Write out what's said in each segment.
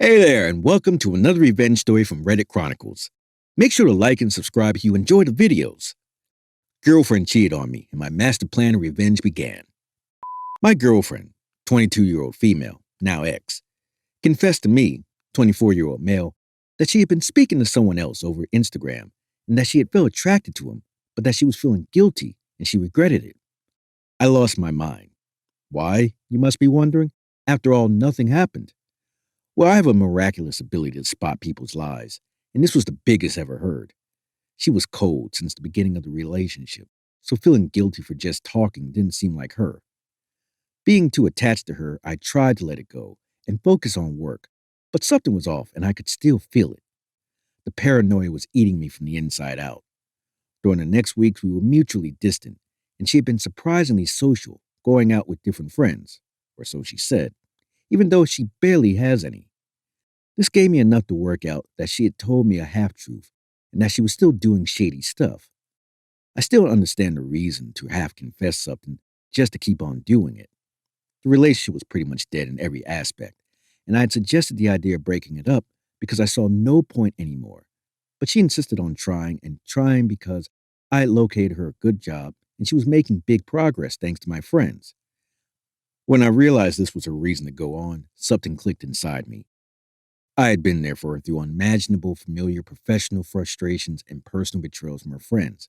Hey there, and welcome to another revenge story from Reddit Chronicles. Make sure to like and subscribe if you enjoy the videos. Girlfriend cheated on me, and my master plan of revenge began. My girlfriend, 22-year-old female, now ex, confessed to me, 24-year-old male, that she had been speaking to someone else over Instagram and that she had felt attracted to him, but that she was feeling guilty and she regretted it. I lost my mind. Why, you must be wondering? After all, nothing happened. Well, I have a miraculous ability to spot people's lies, and this was the biggest ever heard. She was cold since the beginning of the relationship, so feeling guilty for just talking didn't seem like her. Being too attached to her, I tried to let it go and focus on work, but something was off and I could still feel it. The paranoia was eating me from the inside out. During the next weeks, we were mutually distant, and she had been surprisingly social, going out with different friends, or so she said, even though she barely has any. This gave me enough to work out that she had told me a half truth and that she was still doing shady stuff. I still don't understand the reason to half confess something just to keep on doing it. The relationship was pretty much dead in every aspect, and I had suggested the idea of breaking it up because I saw no point anymore. But she insisted on trying and trying because I had located her a good job and she was making big progress thanks to my friends. When I realized this was her reason to go on, something clicked inside me. I had been there for her through unimaginable, familiar professional frustrations and personal betrayals from her friends.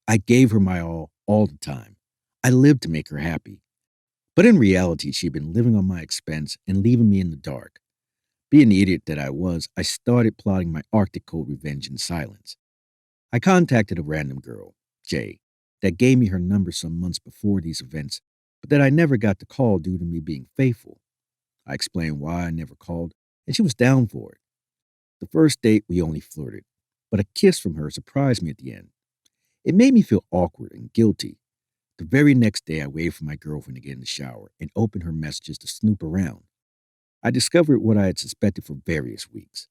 I gave her my all the time. I lived to make her happy. But in reality, she had been living on my expense and leaving me in the dark. Being the idiot that I was, I started plotting my Arctic Cold revenge in silence. I contacted a random girl, Jay, that gave me her number some months before these events, but that I never got the call due to me being faithful. I explained why I never called, and she was down for it. The first date, we only flirted, but a kiss from her surprised me at the end. It made me feel awkward and guilty. The very next day, I waited for my girlfriend to get in the shower and opened her messages to snoop around. I discovered what I had suspected for various weeks.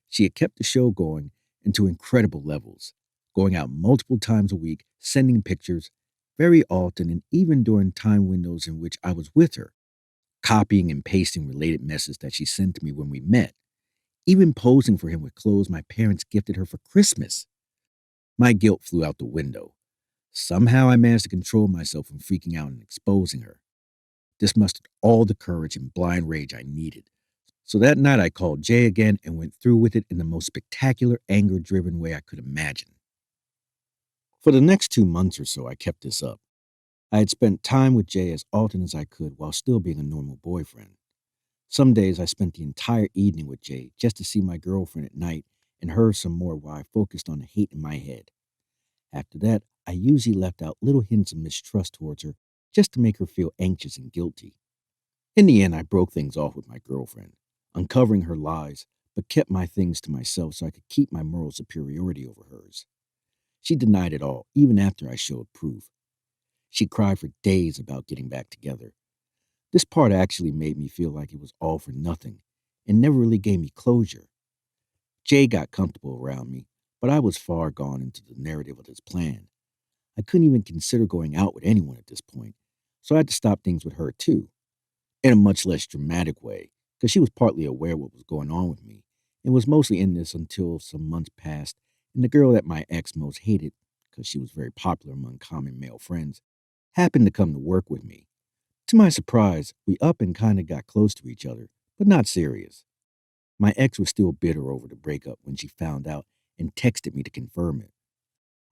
She had kept the show going and to incredible levels, going out multiple times a week, sending pictures, very often and even during time windows in which I was with her, copying and pasting related messages that she sent to me when we met, even posing for him with clothes my parents gifted her for Christmas. My guilt flew out the window. Somehow I managed to control myself from freaking out and exposing her. This mustered all the courage and blind rage I needed. So that night I called Jay again and went through with it in the most spectacular, anger-driven way I could imagine. For the next 2 months or so, I kept this up. I had spent time with Jay as often as I could while still being a normal boyfriend. Some days I spent the entire evening with Jay just to see my girlfriend at night and her some more while I focused on the hate in my head. After that, I usually left out little hints of mistrust towards her just to make her feel anxious and guilty. In the end, I broke things off with my girlfriend, uncovering her lies, but kept my things to myself so I could keep my moral superiority over hers. She denied it all, even after I showed proof. She cried for days about getting back together. This part actually made me feel like it was all for nothing and never really gave me closure. Jay got comfortable around me, but I was far gone into the narrative of his plan. I couldn't even consider going out with anyone at this point, so I had to stop things with her too, in a much less dramatic way, because she was partly aware of what was going on with me and was mostly in this until some months passed and the girl that my ex most hated, because she was very popular among common male friends, happened to come to work with me. To my surprise, we up and kind of got close to each other, but not serious. My ex was still bitter over the breakup when she found out and texted me to confirm it.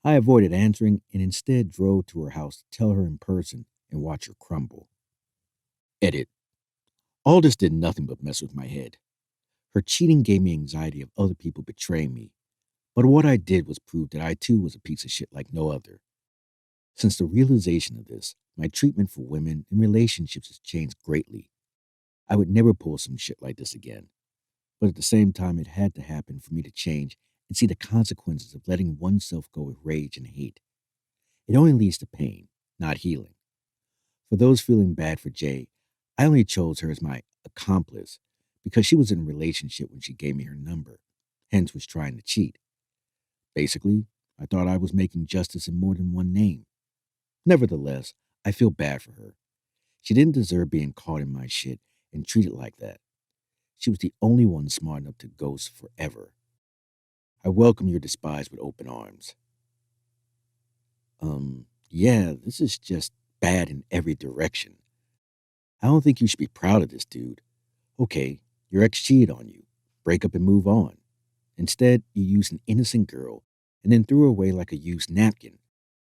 I avoided answering and instead drove to her house to tell her in person and watch her crumble. Edit. All this did nothing but mess with my head. Her cheating gave me anxiety of other people betraying me, but what I did was prove that I too was a piece of shit like no other. Since the realization of this, my treatment for women and relationships has changed greatly. I would never pull some shit like this again. But at the same time, it had to happen for me to change and see the consequences of letting oneself go with rage and hate. It only leads to pain, not healing. For those feeling bad for Jay, I only chose her as my accomplice because she was in a relationship when she gave me her number, hence was trying to cheat. Basically, I thought I was making justice in more than one name. Nevertheless, I feel bad for her. She didn't deserve being caught in my shit and treated like that. She was the only one smart enough to ghost forever. I welcome your despise with open arms. Yeah, this is just bad in every direction. I don't think you should be proud of this, dude. Okay, your ex cheated on you. Break up and move on. Instead, you used an innocent girl and then threw her away like a used napkin.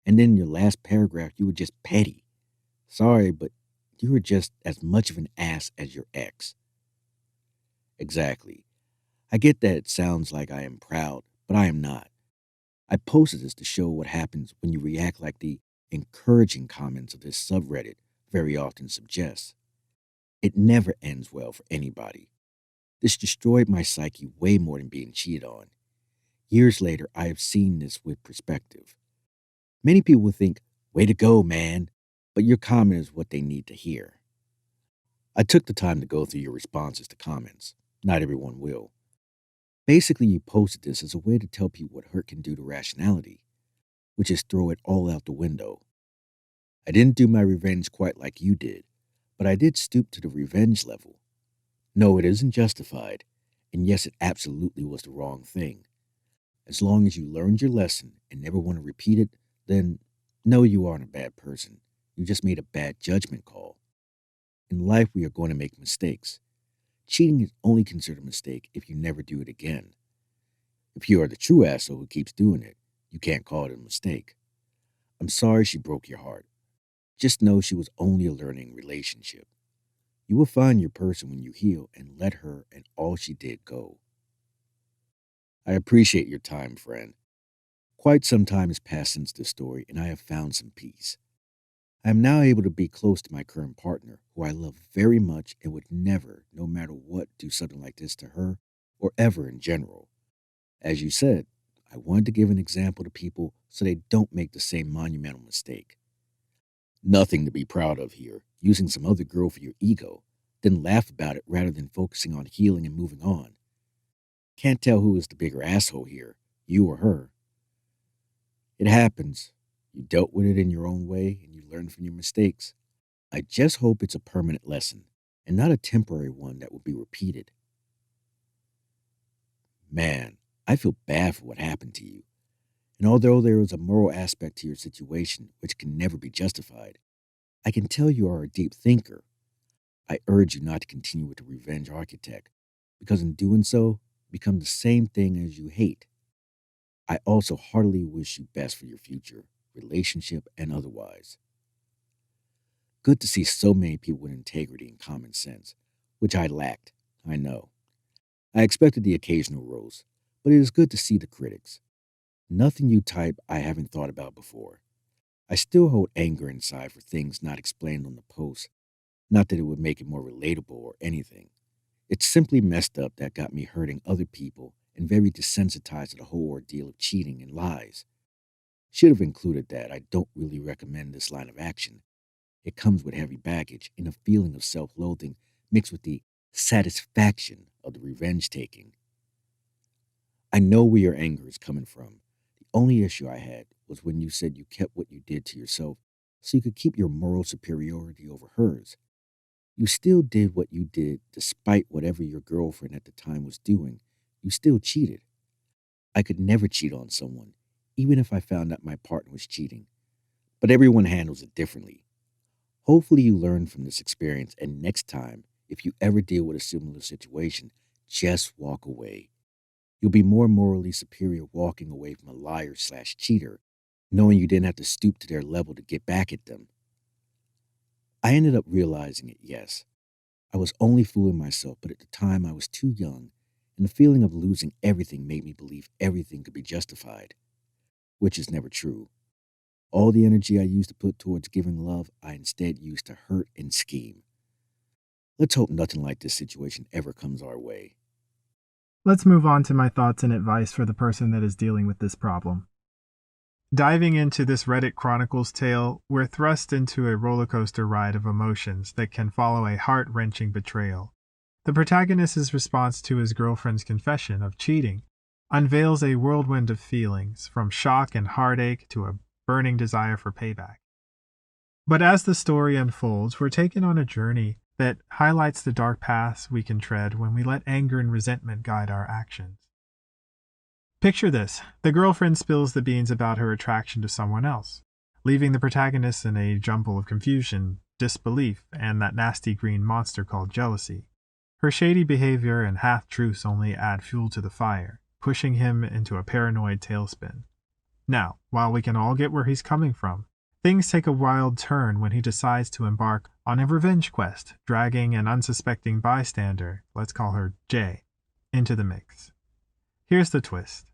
And then in your last paragraph, you were just petty. Sorry, but you were just as much of an ass as your ex. Exactly. I get that it sounds like I am proud, but I am not. I posted this to show what happens when you react like the encouraging comments of this subreddit very often suggest. It never ends well for anybody. This destroyed my psyche way more than being cheated on. Years later, I have seen this with perspective. Many people would think, way to go, man, but your comment is what they need to hear. I took the time to go through your responses to comments. Not everyone will. Basically, you posted this as a way to tell people what hurt can do to rationality, which is throw it all out the window. I didn't do my revenge quite like you did, but I did stoop to the revenge level. No, it isn't justified, and yes, it absolutely was the wrong thing. As long as you learned your lesson and never want to repeat it, then no, you aren't a bad person. You just made a bad judgment call. In life, we are going to make mistakes. Cheating is only considered a mistake if you never do it again. If you are the true asshole who keeps doing it, you can't call it a mistake. I'm sorry she broke your heart. Just know she was only a learning relationship. You will find your person when you heal and let her and all she did go. I appreciate your time, friend. Quite some time has passed since this story, and I have found some peace. I am now able to be close to my current partner, who I love very much and would never, no matter what, do something like this to her or ever in general. As you said, I wanted to give an example to people so they don't make the same monumental mistake. Nothing to be proud of here, using some other girl for your ego, then laugh about it rather than focusing on healing and moving on. Can't tell who is the bigger asshole here, you or her. It happens. You dealt with it in your own way and you learned from your mistakes. I just hope it's a permanent lesson and not a temporary one that will be repeated. Man, I feel bad for what happened to you. And although there is a moral aspect to your situation which can never be justified, I can tell you are a deep thinker. I urge you not to continue with the revenge architect, because in doing so, you become the same thing as you hate. I also heartily wish you best for your future, relationship and otherwise. Good to see so many people with integrity and common sense, which I lacked, I know. I expected the occasional roast, but it is good to see the critics. Nothing you type I haven't thought about before. I still hold anger inside for things not explained on the post, not that it would make it more relatable or anything. It's simply messed up that got me hurting other people and very desensitized to the whole ordeal of cheating and lies. Should have included that I don't really recommend this line of action. It comes with heavy baggage and a feeling of self-loathing mixed with the satisfaction of the revenge taking. I know where your anger is coming from. The only issue I had was when you said you kept what you did to yourself so you could keep your moral superiority over hers. You still did what you did despite whatever your girlfriend at the time was doing. You still cheated. I could never cheat on someone, even if I found out my partner was cheating. But everyone handles it differently. Hopefully you learn from this experience, and next time, if you ever deal with a similar situation, just walk away. You'll be more morally superior walking away from a liar/cheater, knowing you didn't have to stoop to their level to get back at them. I ended up realizing it, yes. I was only fooling myself, but at the time I was too young, and the feeling of losing everything made me believe everything could be justified, which is never true. All the energy I used to put towards giving love, I instead used to hurt and scheme. Let's hope nothing like this situation ever comes our way. Let's move on to my thoughts and advice for the person that is dealing with this problem. Diving into this Reddit Chronicles tale, we're thrust into a roller coaster ride of emotions that can follow a heart-wrenching betrayal. The protagonist's response to his girlfriend's confession of cheating unveils a whirlwind of feelings, from shock and heartache to a burning desire for payback. But as the story unfolds, we're taken on a journey that highlights the dark paths we can tread when we let anger and resentment guide our actions. Picture this. The girlfriend spills the beans about her attraction to someone else, leaving the protagonist in a jumble of confusion, disbelief, and that nasty green monster called jealousy. Her shady behavior and half-truths only add fuel to the fire, pushing him into a paranoid tailspin. Now, while we can all get where he's coming from, things take a wild turn when he decides to embark on a revenge quest, dragging an unsuspecting bystander, let's call her Jay, into the mix. Here's the twist.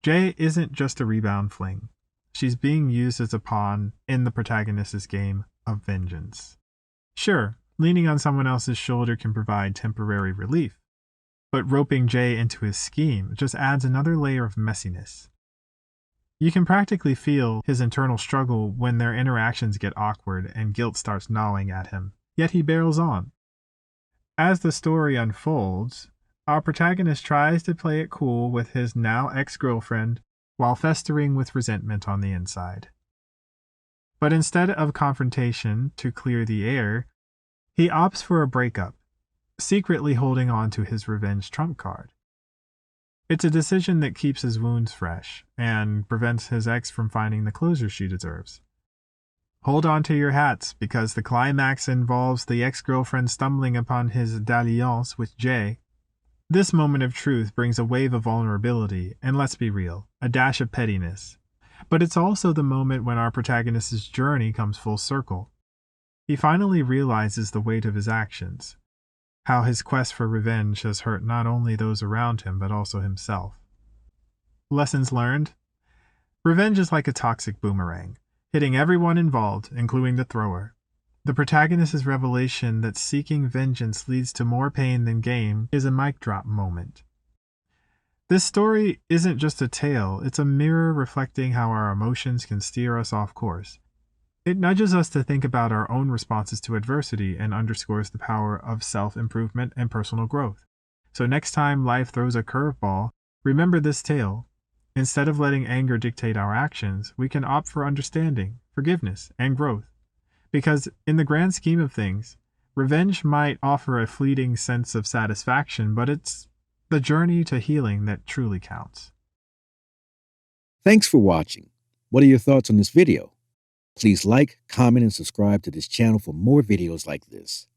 Jay isn't just a rebound fling. She's being used as a pawn in the protagonist's game of vengeance. Sure, leaning on someone else's shoulder can provide temporary relief, but roping Jay into his scheme just adds another layer of messiness. You can practically feel his internal struggle when their interactions get awkward and guilt starts gnawing at him, yet he barrels on. As the story unfolds, our protagonist tries to play it cool with his now ex-girlfriend while festering with resentment on the inside. But instead of confrontation to clear the air, he opts for a breakup, secretly holding on to his revenge trump card. It's a decision that keeps his wounds fresh and prevents his ex from finding the closure she deserves. Hold on to your hats, because the climax involves the ex-girlfriend stumbling upon his dalliance with Jay. This moment of truth brings a wave of vulnerability, and let's be real, a dash of pettiness. But it's also the moment when our protagonist's journey comes full circle. He finally realizes the weight of his actions, how his quest for revenge has hurt not only those around him, but also himself. Lessons learned? Revenge is like a toxic boomerang, hitting everyone involved, including the thrower. The protagonist's revelation that seeking vengeance leads to more pain than gain is a mic drop moment. This story isn't just a tale, it's a mirror reflecting how our emotions can steer us off course. It nudges us to think about our own responses to adversity and underscores the power of self-improvement and personal growth. So next time life throws a curveball, remember this tale. Instead of letting anger dictate our actions, we can opt for understanding, forgiveness, and growth. Because in the grand scheme of things, revenge might offer a fleeting sense of satisfaction, but it's the journey to healing that truly counts. Thanks for watching. What are your thoughts on this video? Please like, comment, and subscribe to this channel for more videos like this.